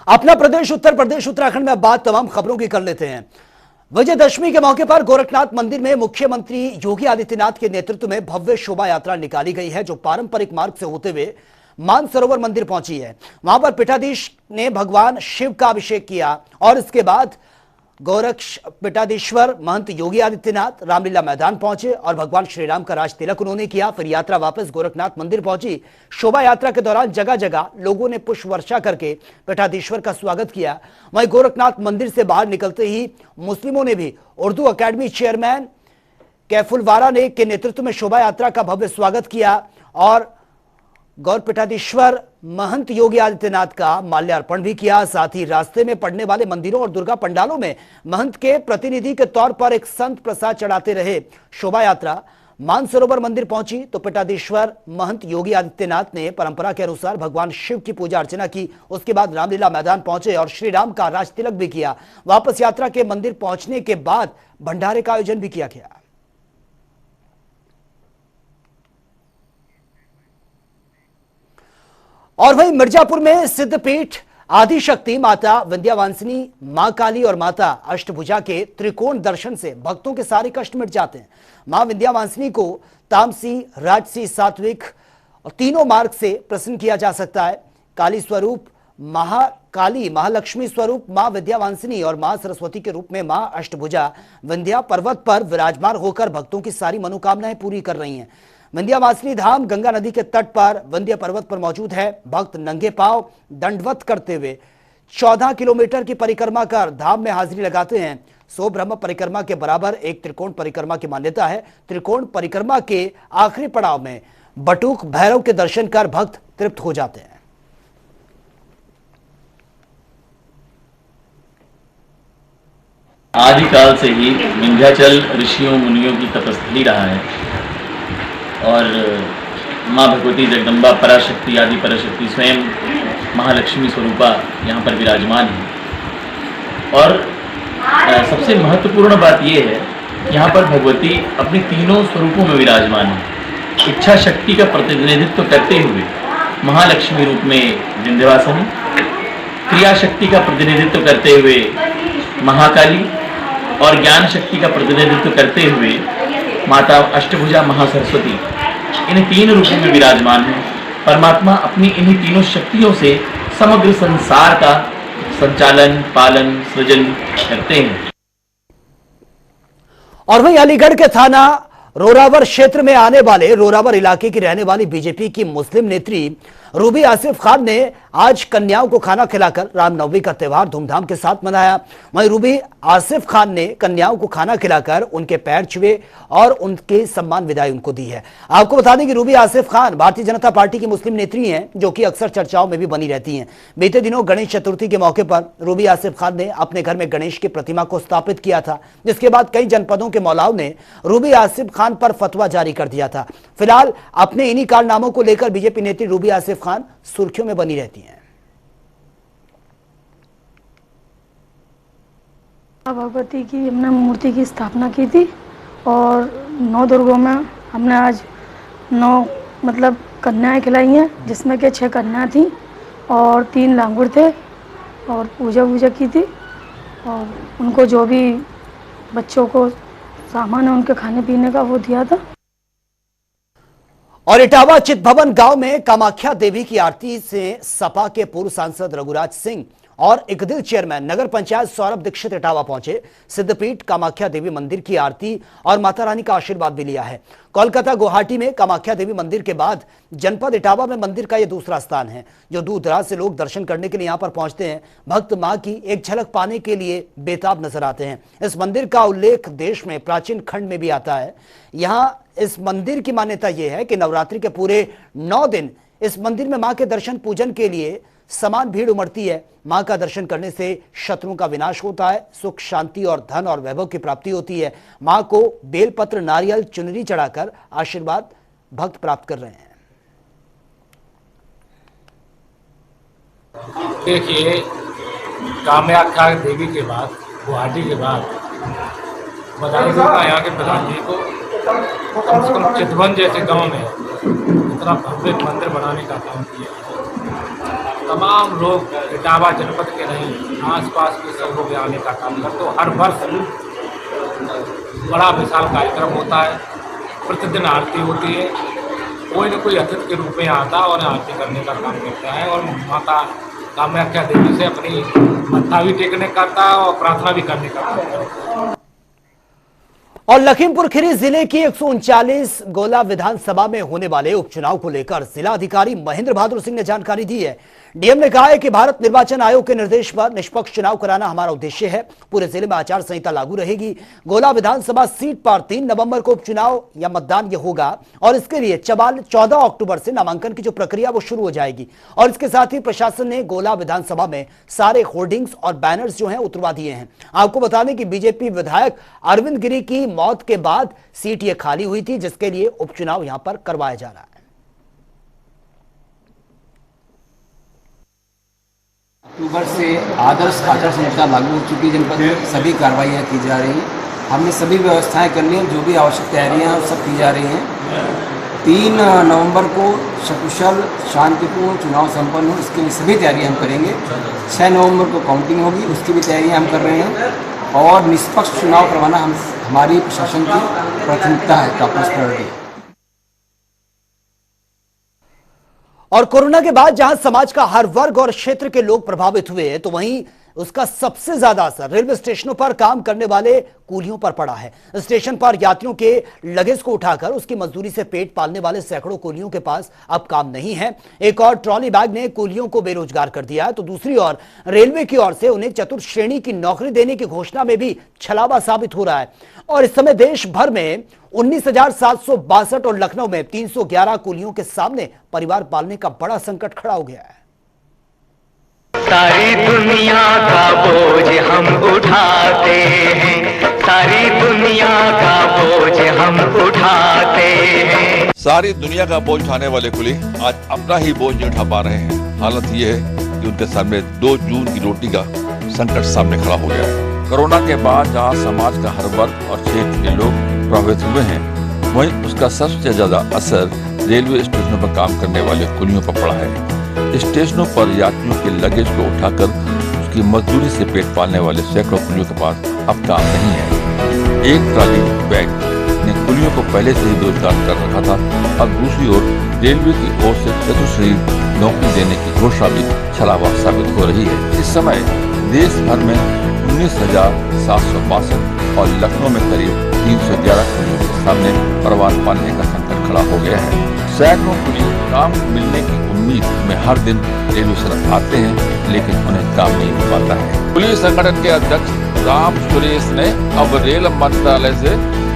अपना प्रदेश उत्तर प्रदेश उत्तराखंड में बात तमाम खबरों की कर लेते हैं। विजयदशमी के मौके पर गोरखनाथ मंदिर में मुख्यमंत्री योगी आदित्यनाथ के नेतृत्व में भव्य शोभा यात्रा निकाली गई है, जो पारंपरिक मार्ग से होते हुए मानसरोवर मंदिर पहुंची है। वहां पर पीठाधीश ने भगवान शिव का अभिषेक किया और इसके बाद पीठाधीश्वर महंत योगी आदित्यनाथ रामलीला मैदान पहुंचे और भगवान श्री राम का राज तिलक उन्होंने किया। फिर यात्रा वापस गोरखनाथ मंदिर पहुंची। शोभा यात्रा के दौरान जगह जगह लोगों ने पुष्प वर्षा करके पीठाधीश्वर का स्वागत किया। वहीं गोरखनाथ मंदिर से बाहर निकलते ही मुस्लिमों ने भी उर्दू अकेडमी चेयरमैन कैफुलवारा ने के नेतृत्व में शोभा यात्रा का भव्य स्वागत किया और गौर पीठाधीश्वर महंत योगी आदित्यनाथ का माल्यार्पण भी किया। साथ ही रास्ते में पड़ने वाले मंदिरों और दुर्गा पंडालों में महंत के प्रतिनिधि के तौर पर एक संत प्रसाद चढ़ाते रहे। शोभा यात्रा मानसरोवर मंदिर पहुंची तो पीठाधीश्वर महंत योगी आदित्यनाथ ने परंपरा के अनुसार भगवान शिव की पूजा अर्चना की। उसके बाद रामलीला मैदान पहुंचे और श्री राम का राज तिलक भी किया। वापस यात्रा के मंदिर पहुंचने के बाद भंडारे का आयोजन भी किया गया। और वहीं मिर्जापुर में सिद्धपीठ आदिशक्ति माता विंध्यावासिनी, मां काली और माता अष्टभुजा के त्रिकोण दर्शन से भक्तों के सारे कष्ट मिट जाते हैं। मां विंध्यावासिनी को तामसी, राजसी, सात्विक और तीनों मार्ग से प्रसन्न किया जा सकता है। काली स्वरूप महाकाली, महालक्ष्मी स्वरूप मां विंध्यावासिनी और मां सरस्वती के रूप में मां अष्टभुजा विंध्या पर्वत पर विराजमान होकर भक्तों की सारी मनोकामनाएं पूरी कर रही हैं। विंध्यावासिनी धाम गंगा नदी के तट पर विंध्य पर्वत पर मौजूद है। भक्त नंगे पांव दंडवत करते हुए 14 किलोमीटर की परिक्रमा कर धाम में हाजिरी लगाते हैं। 100 ब्रह्म परिक्रमा के बराबर एक त्रिकोण परिक्रमा की मान्यता है। त्रिकोण परिक्रमा के आखिरी पड़ाव में बटुक भैरव के दर्शन कर भक्त तृप्त हो जाते हैं। आदिकाल से ही विंध्याचल ऋषियों मुनियों की तपस्थली रहा है और माँ भगवती जगदम्बा पराशक्ति आदि पराशक्ति स्वयं महालक्ष्मी स्वरूपा यहाँ पर विराजमान है। और सबसे महत्वपूर्ण बात यह है कि यहाँ पर भगवती अपने तीनों स्वरूपों में विराजमान है। इच्छा शक्ति का प्रतिनिधित्व करते हुए महालक्ष्मी रूप में विंध्यवासिनी, क्रिया शक्ति का प्रतिनिधित्व करते हुए महाकाली और ज्ञान शक्ति का प्रतिनिधित्व करते हुए माता अष्टभुजा महासरस्वती, इन तीन रूपों में विराजमान है। परमात्मा अपनी इन्हीं तीनों शक्तियों से समग्र संसार का संचालन, पालन, सृजन करते हैं। और वहीं अलीगढ़ के थाना रोरावर क्षेत्र में आने वाले रोरावर इलाके की रहने वाली बीजेपी की मुस्लिम नेत्री रूबी आसिफ खान ने आज कन्याओं को खाना खिलाकर रामनवमी का त्यौहार धूमधाम के साथ मनाया। वहीं रूबी आसिफ खान ने कन्याओं को खाना खिलाकर उनके पैर छुए और उनके सम्मान विदाई उनको दी है। आपको बता दें कि रूबी आसिफ खान भारतीय जनता पार्टी की मुस्लिम नेत्री हैं, जो कि अक्सर चर्चाओं में भी बनी रहती हैं। बीते दिनों गणेश चतुर्थी के मौके पर रूबी आसिफ खान ने अपने घर में गणेश की प्रतिमा को स्थापित किया था, जिसके बाद कई जनपदों के मौलाओं ने रूबी आसिफ खान पर फतवा जारी कर दिया था। फिलहाल अपने इन्हीं कारनामों को लेकर बीजेपी नेत्री रूबी आसिफ खान सुर्खियों में बनी रहती हैं। भगवती की हमने मूर्ति की स्थापना की थी और 9 दुर्गों में हमने आज 9 कन्याएं खिलाई हैं, जिसमें के 6 कन्या थी और 3 लांगुर थे और पूजा की थी और उनको जो भी बच्चों को सामान है उनके खाने पीने का वो दिया था। और इटावा चितभवन गांव में कामाख्या देवी की आरती से सपा के पूर्व सांसद रघुराज सिंह और इकदिल चेयरमैन नगर पंचायत सौरभ दीक्षित इटावा पहुंचे। सिद्धपीठ कामाख्या देवी मंदिर की आरती और माता रानी का आशीर्वाद भी लिया है। कोलकाता गुवाहाटी में कामाख्या देवी मंदिर के बाद जनपद इटावा में मंदिर का यह दूसरा स्थान है, जो दूर दराज से लोग दर्शन करने के लिए यहां पर पहुंचते हैं। भक्त मां की एक झलक पाने के लिए बेताब नजर आते हैं। इस मंदिर का उल्लेख देश में प्राचीन खंड में भी आता है। यहां इस मंदिर की मान्यता यह है कि नवरात्रि के पूरे 9 दिन इस मंदिर में मां के दर्शन पूजन के लिए समान भीड़ उमड़ती है। मां का दर्शन करने से शत्रुओं का विनाश होता है, सुख, शांति और धन और वैभव की प्राप्ति होती है। मां को बेलपत्र, नारियल, चुनरी चढ़ाकर आशीर्वाद भक्त प्राप्त कर रहे हैं। देखिए, कामाख्या देवी के बाद, गुवाहाटी के बाद बधाई देगा यहाँ के प्रधान जी को कम से कम चितवन जैसे गांव में इतना भव्य मंदिर बनाने का काम किया। तमाम लोग इटावा जनपद के नहीं, आसपास के सब लोग आने का काम करते हो। हर वर्ष बड़ा विशाल कार्यक्रम होता है, प्रतिदिन आरती होती है, कोई न कोई अतिथि के रूप में आता है और आरती करने का काम करता है और माता कामाख्या देवी से अपनी मत्था भी टेकने करता है और प्रार्थना भी करने का काम करता है। और लखीमपुर खीरी जिले की 139 गोला विधानसभा में होने वाले उपचुनाव को लेकर जिला अधिकारी महेंद्र बहादुर सिंह ने जानकारी दी है। डीएम ने कहा है कि भारत निर्वाचन आयोग के निर्देश पर निष्पक्ष चुनाव कराना हमारा उद्देश्य है। पूरे जिले में आचार संहिता लागू रहेगी। गोला विधानसभा सीट पर 3 नवंबर को उपचुनाव या मतदान ये होगा और इसके लिए 14 अक्टूबर से नामांकन की जो प्रक्रिया वो शुरू हो जाएगी। और इसके साथ ही प्रशासन ने गोला विधानसभा में सारे होर्डिंग्स और बैनर्स जो हैं उतरवा दिए हैं। आपको बता दें कि बीजेपी विधायक अरविंद गिरी की मौत के बाद सीट ये खाली हुई थी, जिसके लिए उपचुनाव यहां पर करवाया जा रहा है। अक्टूबर से आदर्श आचार संहिता लागू हो चुकी है। जनपद में सभी कार्रवाइयाँ की जा रही हैं। हमने सभी व्यवस्थाएं कर ली हैं, जो भी आवश्यक तैयारियां हैं सब की जा रही हैं। 3 नवंबर को सकुशल शांतिपूर्ण चुनाव संपन्न हो, इसके लिए सभी तैयारियां हम करेंगे। 6 नवंबर को काउंटिंग होगी, उसकी भी तैयारियां हम कर रहे हैं और निष्पक्ष चुनाव करवाना हमारी प्रशासन की प्राथमिकता है, टॉप प्रायोरिटी है। और कोरोना के बाद जहां समाज का हर वर्ग और क्षेत्र के लोग प्रभावित हुए, तो वहीं उसका सबसे ज्यादा असर रेलवे स्टेशनों पर काम करने वाले कूलियों पर पड़ा है। स्टेशन पर यात्रियों के लगेज को उठाकर उसकी मजदूरी से पेट पालने वाले सैकड़ों कूलियों के पास अब काम नहीं है। एक और ट्रॉली बैग ने कूलियों को बेरोजगार कर दिया है, तो दूसरी ओर रेलवे की ओर से उन्हें चतुर्थ श्रेणी की नौकरी देने की घोषणा में भी छलावा साबित हो रहा है। और इस समय देश भर में 19,762 और लखनऊ में 311 कूलियों के सामने परिवार पालने का बड़ा संकट खड़ा हो गया है। सारी दुनिया का बोझ हम उठाते हैं, सारी दुनिया का बोझ हम उठाते हैं। सारी दुनिया का बोझ उठाने वाले कुली आज अपना ही बोझ नहीं उठा पा रहे हैं। हालत ये है कि उनके सामने 2 जून की रोटी का संकट सामने खड़ा हो गया है। कोरोना के बाद जहां समाज का हर वर्ग और क्षेत्र के लोग प्रभावित हुए हैं, वहीं उसका सबसे ज्यादा असर रेलवे स्टेशनों पर काम करने वाले कुलियों पर पड़ा है। स्टेशनों पर यात्रियों के लगेज को उठाकर उसकी मजदूरी से पेट पालने वाले सैकड़ों कुलियों के पास अब काम नहीं है। एक ट्रॉली बैग ने कुलियों को पहले से ही बेरोजगार कर रखा था। अब दूसरी ओर रेलवे की ओर से चतुर्थ श्रेणी नौकरी देने की घोषणा भी छलावा साबित हो रही है। इस समय देश भर में 19,762 और लखनऊ में करीब 311 कुलियों के सामने परिवार पालने का संकट खड़ा हो गया है। सैकड़ों कुली काम मिलने की उम्मीद में हर दिन रेलवे स्टेशन आते हैं, लेकिन उन्हें काम नहीं मिल पाता है। कुली संगठन के अध्यक्ष राम सुरेश ने अब रेल मंत्रालय से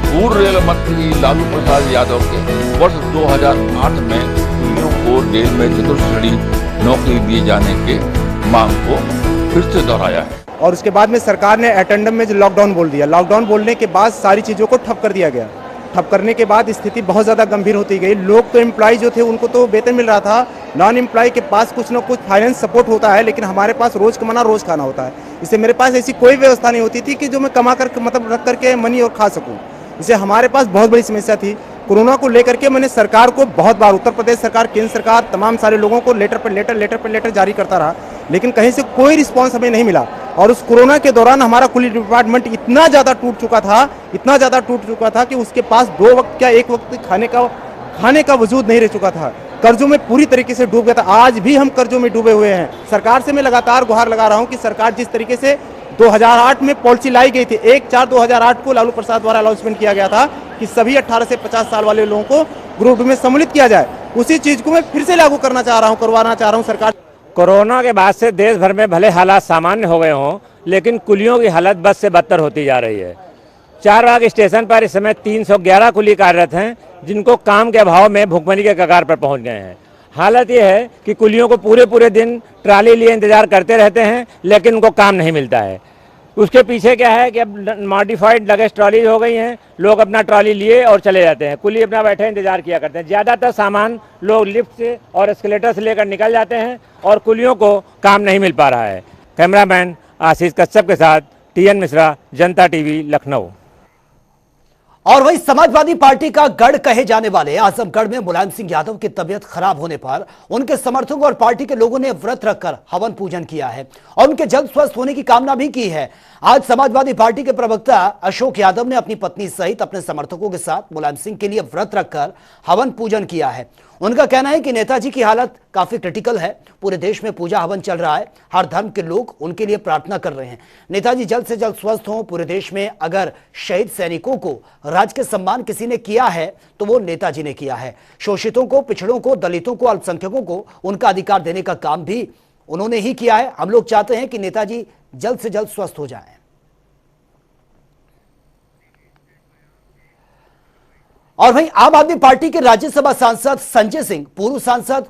पूर्व रेल मंत्री लालू प्रसाद यादव के वर्ष 2008 में कुलियों को रेल में चतुर्थ श्रेणी नौकरी दिए जाने के मांग को फिर से दोहराया है। और उसके बाद में सरकार ने एटेंडम में जो लॉकडाउन बोल दिया, लॉकडाउन बोलने के बाद सारी चीज़ों को ठप कर दिया गया। ठप करने के बाद स्थिति बहुत ज़्यादा गंभीर होती गई। लोग तो एम्प्लॉय जो थे उनको तो वेतन मिल रहा था, नॉन एम्प्लॉय के पास कुछ ना कुछ फाइनेंस सपोर्ट होता है, लेकिन हमारे पास रोज़ कमाना रोज़ खाना होता है। इससे मेरे पास ऐसी कोई व्यवस्था नहीं होती थी कि जो मैं कमा कर मतलब रख करके मनी और खा सकूँ। इससे हमारे पास बहुत बड़ी समस्या थी। कोरोना को लेकर के मैंने सरकार को बहुत बार, उत्तर प्रदेश सरकार, केंद्र सरकार, तमाम सारे लोगों को लेटर पर लेटर जारी करता रहा, लेकिन कहीं से कोई रिस्पांस हमें नहीं मिला। और उस कोरोना के दौरान हमारा कुली डिपार्टमेंट इतना ज़्यादा टूट चुका था कि उसके पास 2 वक्त क्या 1 वक्त खाने का वजूद नहीं रह चुका था। कर्जों में पूरी तरीके से डूब गया था। आज भी हम कर्जों में डूबे हुए हैं। सरकार से मैं लगातार गुहार लगा रहा हूं कि सरकार जिस तरीके से 2008 में पॉलिसी लाई गई थी, 1/4/2008 को लालू प्रसाद द्वारा अनाउंसमेंट किया गया था कि सभी 18 से 50 साल वाले लोगों को ग्रुप में सम्मिलित किया जाए, उसी चीज को मैं फिर से लागू करवाना चाह रहा हूं सरकार। कोरोना के बाद से देश भर में भले हालात सामान्य हो गए हों, लेकिन कुलियों की हालत बद से बदतर होती जा रही है। चारबाग स्टेशन पर इस समय 311 कुली कार्यरत हैं, जिनको काम के अभाव में भुखमरी के कगार पर पहुंच गए हैं। हालत यह है कि कुलियों को पूरे दिन ट्राली लिए इंतजार करते रहते हैं, लेकिन उनको काम नहीं मिलता है। उसके पीछे क्या है कि अब मॉडिफाइड लगेज ट्रॉली हो गई हैं। लोग अपना ट्रॉली लिए और चले जाते हैं, कुली अपना बैठे इंतजार किया करते हैं। ज़्यादातर सामान लोग लिफ्ट से और एस्केलेटर से लेकर निकल जाते हैं और कुलियों को काम नहीं मिल पा रहा है। कैमरामैन आशीष कश्यप के साथ TN मिश्रा, जनता टीवी, लखनऊ। और वही समाजवादी पार्टी का गढ़ कहे जाने वाले आजमगढ़ में मुलायम सिंह यादव की तबीयत खराब होने पर उनके समर्थकों और पार्टी के लोगों ने व्रत रखकर हवन पूजन किया है और उनके जल्द स्वस्थ होने की कामना भी की है। आज समाजवादी पार्टी के प्रवक्ता अशोक यादव ने अपनी पत्नी सहित अपने समर्थकों के साथ मुलायम सिंह के लिए व्रत रखकर हवन पूजन किया है। उनका कहना है कि नेताजी की हालत काफी क्रिटिकल है। पूरे देश में पूजा हवन चल रहा है, हर धर्म के लोग उनके लिए प्रार्थना कर रहे हैं। नेताजी जल्द से जल्द स्वस्थ हों। पूरे देश में अगर शहीद सैनिकों को राज्य के सम्मान किसी ने किया है तो वो नेताजी ने किया है। शोषितों को, पिछड़ों को, दलितों को, अल्पसंख्यकों को उनका अधिकार देने का काम भी उन्होंने ही किया है। हम लोग चाहते हैं कि नेताजी जल्द से जल्द स्वस्थ हो जाएं। और वहीं आम आदमी पार्टी के राज्यसभा सांसद संजय सिंह पूर्व सांसद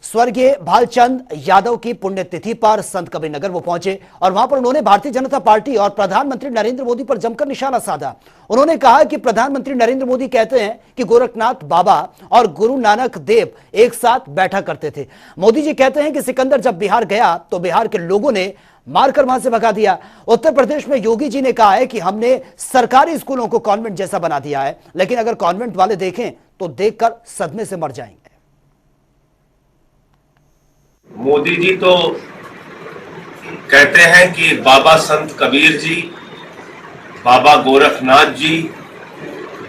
स्वर्गीय भालचंद यादव की पुण्यतिथि पर संत कबीर नगर वो पहुंचे और वहां पर उन्होंने भारतीय जनता पार्टी और प्रधानमंत्री नरेंद्र मोदी पर जमकर निशाना साधा। उन्होंने कहा कि प्रधानमंत्री नरेंद्र मोदी कहते हैं कि गोरखनाथ बाबा और गुरु नानक देव एक साथ बैठा करते थे। मोदी जी कहते हैं कि सिकंदर जब बिहार गया तो बिहार के लोगों ने मारकर वहां से भगा दिया। उत्तर प्रदेश में योगी जी ने कहा है कि हमने सरकारी स्कूलों को कॉन्वेंट जैसा बना दिया है, लेकिन अगर कॉन्वेंट वाले देखें तो देखकर सदमे से मर जाएंगे। मोदी जी तो कहते हैं कि बाबा संत कबीर जी, बाबा गोरखनाथ जी,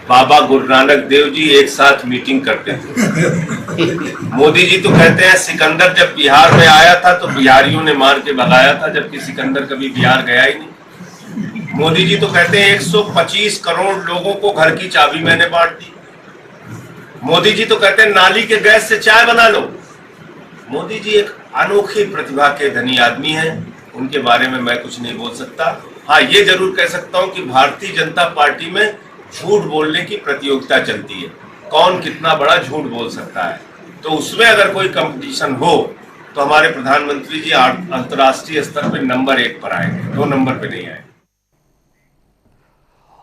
बाबा गुरु नानक देव जी एक साथ मीटिंग करते थे। मोदी जी तो कहते हैं सिकंदर जब बिहार में आया था तो बिहारियों ने मार के भगाया था, जबकि सिकंदर कभी बिहार गया ही नहीं। मोदी जी तो कहते हैं 125 करोड़ लोगों को घर की चाबी मैंने बांट दी। मोदी जी तो कहते हैं नाली के गैस से चाय बना लो। मोदी जी एक अनोखी प्रतिभा के धनी आदमी हैं, उनके बारे में मैं कुछ नहीं बोल सकता। हाँ, ये जरूर कह सकता हूं कि भारतीय जनता पार्टी में झूठ बोलने की प्रतियोगिता चलती है, कौन कितना बड़ा झूठ बोल सकता है। तो उसमें अगर कोई कंपटीशन हो तो हमारे प्रधानमंत्री जी अंतर्राष्ट्रीय स्तर पर नंबर 1 पर आएंगे, 2 नंबर पे नहीं आएंगे।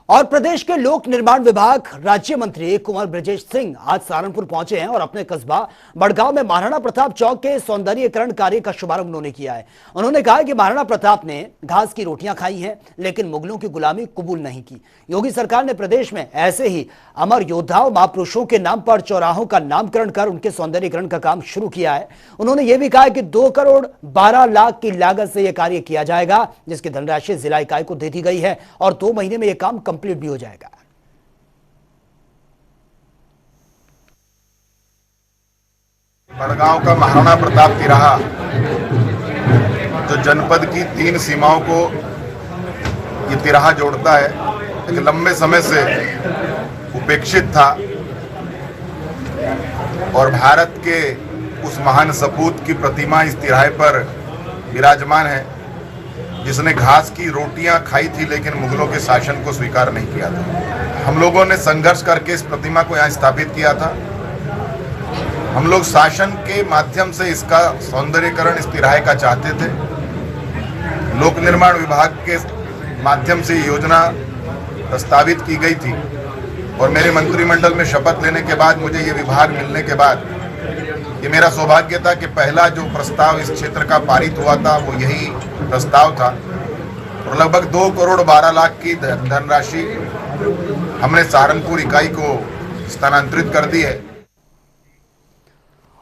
और प्रदेश के लोक निर्माण विभाग राज्य मंत्री कुंवर ब्रजेश सिंह आज सहारनपुर पहुंचे हैं और अपने कस्बा बड़गांव में महाराणा प्रताप चौक के सौंदर्यीकरण कार्य का शुभारंभ उन्होंने किया है। उन्होंने कहा कि महाराणा प्रताप ने घास की रोटियां खाई हैं, लेकिन मुगलों की गुलामी कबूल नहीं की। योगी सरकार ने प्रदेश में ऐसे ही अमर योद्धाओं महापुरुषों के नाम पर चौराहों का नामकरण कर उनके सौंदर्यीकरण का काम शुरू किया है। उन्होंने ये भी कहा कि 2 करोड़ 12 लाख की लागत से यह कार्य किया जाएगा, जिसकी धनराशि जिला इकाई को दे दी गई है और 2 महीने में यह काम कंप्लीट भी हो जाएगा। बड़गांव का महाराणा प्रताप तिराहा जो जनपद की 3 सीमाओं को ये तिराहा जोड़ता है, एक लंबे समय से उपेक्षित था और भारत के उस महान सपूत की प्रतिमा इस तिराहे पर विराजमान है, जिसने घास की रोटियां खाई थी लेकिन मुगलों के शासन को स्वीकार नहीं किया था। हम लोगों ने संघर्ष करके इस प्रतिमा को यहाँ स्थापित किया था। हम लोग शासन के माध्यम से इसका सौंदर्यीकरण इस तिराहे का चाहते थे। लोक निर्माण विभाग के माध्यम से योजना प्रस्तावित की गई थी और मेरे मंत्रिमंडल में शपथ लेने के बाद, मुझे ये विभाग मिलने के बाद, ये मेरा सौभाग्य था कि पहला जो प्रस्ताव इस क्षेत्र का पारित हुआ था वो यही प्रस्ताव था और लगभग 2 करोड़ 12 लाख की धनराशि हमने सहारनपुर इकाई को स्थानांतरित कर दी है।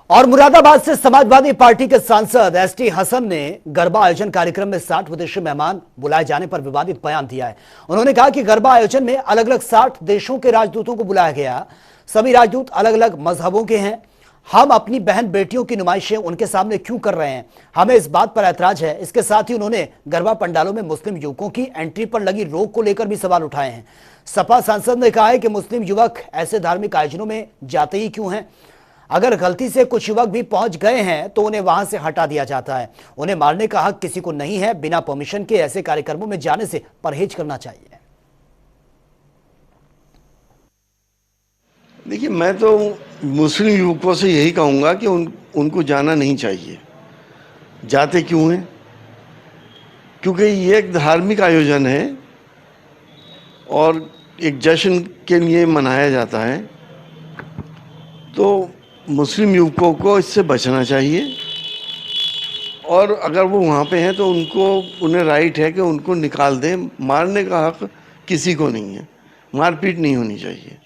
और मुरादाबाद से समाजवादी पार्टी के सांसद एसटी हसन ने गरबा आयोजन कार्यक्रम में 60 विदेशी मेहमान बुलाए जाने पर विवादित बयान दिया है। उन्होंने कहा कि गरबा आयोजन में अलग अलग 60 देशों के राजदूतों को बुलाया गया। सभी राजदूत अलग अलग मजहबों के हैं। हम अपनी बहन बेटियों की नुमाइशें उनके सामने क्यों कर रहे हैं, हमें इस बात पर ऐतराज है। इसके साथ ही उन्होंने गरबा पंडालों में मुस्लिम युवकों की एंट्री पर लगी रोक को लेकर भी सवाल उठाए हैं। सपा सांसद ने कहा है कि मुस्लिम युवक ऐसे धार्मिक आयोजनों में जाते ही क्यों हैं? अगर गलती से कुछ युवक भी पहुंच गए हैं तो उन्हें वहां से हटा दिया जाता है। उन्हें मारने का हक किसी को नहीं है। बिना परमिशन के ऐसे कार्यक्रमों में जाने से परहेज करना चाहिए। देखिए, मैं तो मुस्लिम युवकों से यही कहूँगा कि उनको जाना नहीं चाहिए। जाते क्यों हैं? क्योंकि ये एक धार्मिक आयोजन है और एक जश्न के लिए मनाया जाता है, तो मुस्लिम युवकों को इससे बचना चाहिए। और अगर वो वहाँ पे हैं तो उन्हें राइट है कि उनको निकाल दें। मारने का हक किसी को नहीं है। मारपीट नहीं होनी चाहिए।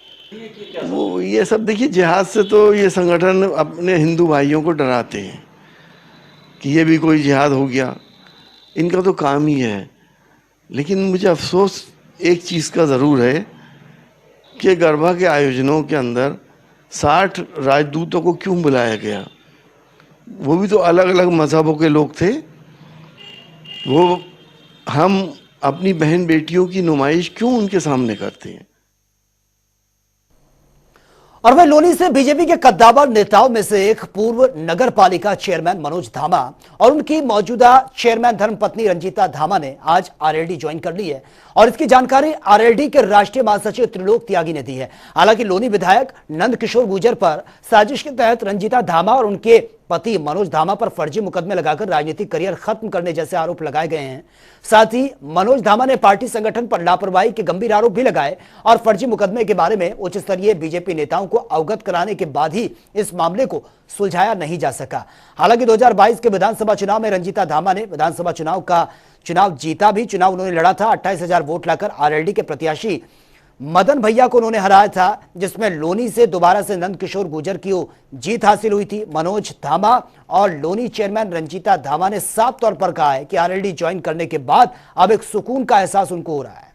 वो ये सब देखिए, जिहाद से तो ये संगठन अपने हिंदू भाइयों को डराते हैं कि ये भी कोई जिहाद हो गया, इनका तो काम ही है। लेकिन मुझे अफसोस एक चीज़ का ज़रूर है कि गरबा के आयोजनों के अंदर 60 राजदूतों को क्यों बुलाया गया? वो भी तो अलग अलग मज़हबों के लोग थे। वो हम अपनी बहन बेटियों की नुमाइश क्यों उनके सामने करते हैं? और वह लोनी से बीजेपी के कद्दावर नेताओं में से एक पूर्व नगर पालिका चेयरमैन मनोज धामा और उनकी मौजूदा चेयरमैन धर्मपत्नी रंजीता धामा ने आज आरएलडी ज्वाइन कर ली है और इसकी जानकारी आरएलडी के राष्ट्रीय महासचिव त्रिलोक त्यागी ने दी है। हालांकि लोनी विधायक नंद किशोर गुर्जर पर साजिश के तहत रंजीता धामा और उनके पति मनोज धामा पर फर्जी मुकदमे लगाकर राजनीतिक करियर खत्म करने जैसे आरोप लगाए गए हैं। साथ ही मनोज धामा ने पार्टी संगठन पर लापरवाही के गंभीर आरोप भी लगाए और फर्जी मुकदमे के बारे में उच्च स्तरीय बीजेपी नेताओं को अवगत कराने के बाद ही इस मामले को सुलझाया नहीं जा सका। हालांकि 2022 के विधानसभा चुनाव में रंजीता धामा ने विधानसभा चुनाव जीता भी। चुनाव उन्होंने लड़ा था, 28,000 वोट लाकर आरएलडी के प्रत्याशी मदन भैया को उन्होंने हराया था, जिसमें लोनी से दोबारा से नंद किशोर गुर्जर की जीत हासिल हुई थी। मनोज धामा और लोनी चेयरमैन रंजीता धामा ने साफ तौर पर कहा है कि आरएलडी ज्वाइन करने के बाद अब एक सुकून का एहसास उनको हो रहा है।